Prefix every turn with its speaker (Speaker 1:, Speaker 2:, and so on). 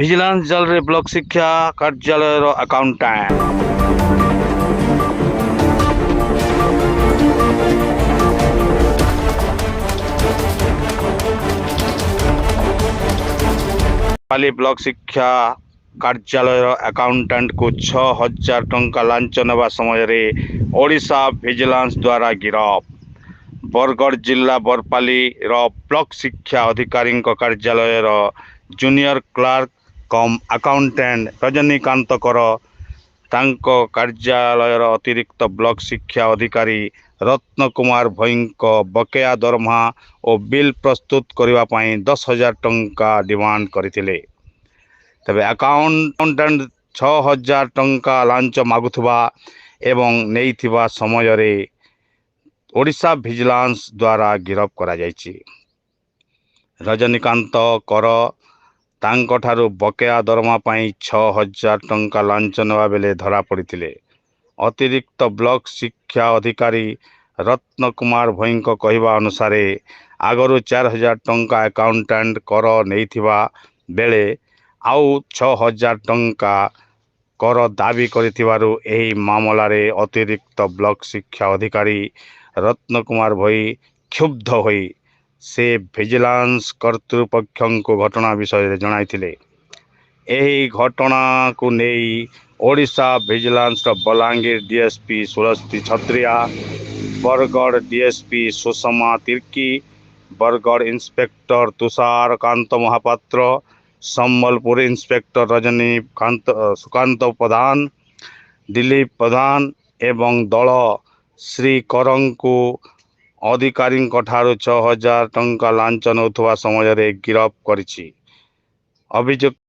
Speaker 1: Vigilance ଜାଲରେ block ଶିକ୍ଷା କାର୍ଯ୍ୟାଳୟର ଆକାଉଣ୍ଟାଣ୍ଟ। ପାଲି ବ୍ଲକ ଶିକ୍ଷା କାର୍ଯ୍ୟାଳୟର ଆକାଉଣ୍ଟାଣ୍ଟକୁ 6,000 ଟଙ୍କା ଲାଞ୍ଚ ନେବା ସମୟରେ ଓଡ଼ିଶା ଭିଜିଲାନ୍ସ ଦ୍ୱାରା ଗିରଫ। ବରଗଡ଼ ଜିଲ୍ଲା ବରପାଲିର ବ୍ଲକ ଶିକ୍ଷା ଅଧିକାରୀଙ୍କ କାର୍ଯ୍ୟାଳୟର ଜୁନିୟର କ୍ଲାର୍କ କମ୍ ଆକାଉଣ୍ଟାଣ୍ଟ ରଜନୀକାନ୍ତ କର ତାଙ୍କ କାର୍ଯ୍ୟାଳୟର ଅତିରିକ୍ତ ବ୍ଲକ ଶିକ୍ଷା ଅଧିକାରୀ ରତ୍ନ କୁମାର ଭୋଇଙ୍କ ବକେୟା ଦରମା ଓ ବିଲ୍ ପ୍ରସ୍ତୁତ କରିବା ପାଇଁ 10,000 ଟଙ୍କା ଡିମାଣ୍ଡ କରିଥିଲେ। ତେବେ ଆକାଉଣ୍ଟାଣ୍ଟ 6,000 ଟଙ୍କା ଲାଞ୍ଚ ମାଗୁଥିବା ଏବଂ ନେଇଥିବା ସମୟରେ ଓଡ଼ିଶା ଭିଜିଲାନ୍ସ ଦ୍ୱାରା ଗିରଫ କରାଯାଇଛି। ରଜନୀକାନ୍ତ କର ତାଙ୍କଠାରୁ ବକେୟା ଦରମା ପାଇଁ 6,000 ଟଙ୍କା ଲାଞ୍ଚ ନେବା ବେଳେ ଧରାପଡ଼ିଥିଲେ। ଅତିରିକ୍ତ ବ୍ଲକ ଶିକ୍ଷା ଅଧିକାରୀ ରତ୍ନ କୁମାର ଭୋଇଙ୍କ କହିବା ଅନୁସାରେ ଆଗରୁ 4,000 ଟଙ୍କା ଆକାଉଣ୍ଟାଣ୍ଟ କର ନେଇଥିବା ବେଳେ ଆଉ 6,000 ଟଙ୍କା କର ଦାବି କରିଥିବାରୁ ଏହି ମାମଲାରେ ଅତିରିକ୍ତ ବ୍ଲକ ଶିକ୍ଷା ଅଧିକାରୀ ରତ୍ନ କୁମାର ଭୋଇ କ୍ଷୁବ୍ଧ ହୋଇ ସେ ଭିଜିଲାନ୍ସ କର୍ତ୍ତୃପକ୍ଷଙ୍କୁ ଘଟଣା ବିଷୟରେ ଜଣାଇଥିଲେ। ଏହି ଘଟଣାକୁ ନେଇ ଓଡ଼ିଶା ଭିଜିଲାନ୍ସର Balangir DSP Surasti Chhatria, Bargarh DSP Sushama Tirkey, Bargarh inspector Tusharkanta Mohapatra, Sambalpur inspector Sukanta Pradhan, Dillip Pradhan ଏବଂ ଦଳ ଶ୍ରୀ କରଙ୍କୁ ଅଧିକାରୀଙ୍କଠାରୁ 6,000 ଟଙ୍କା ଲାଞ୍ଚ ନେଉଥିବା ସମୟରେ ଗିରଫ କରିଛି। ଅଭିଯୁକ୍ତ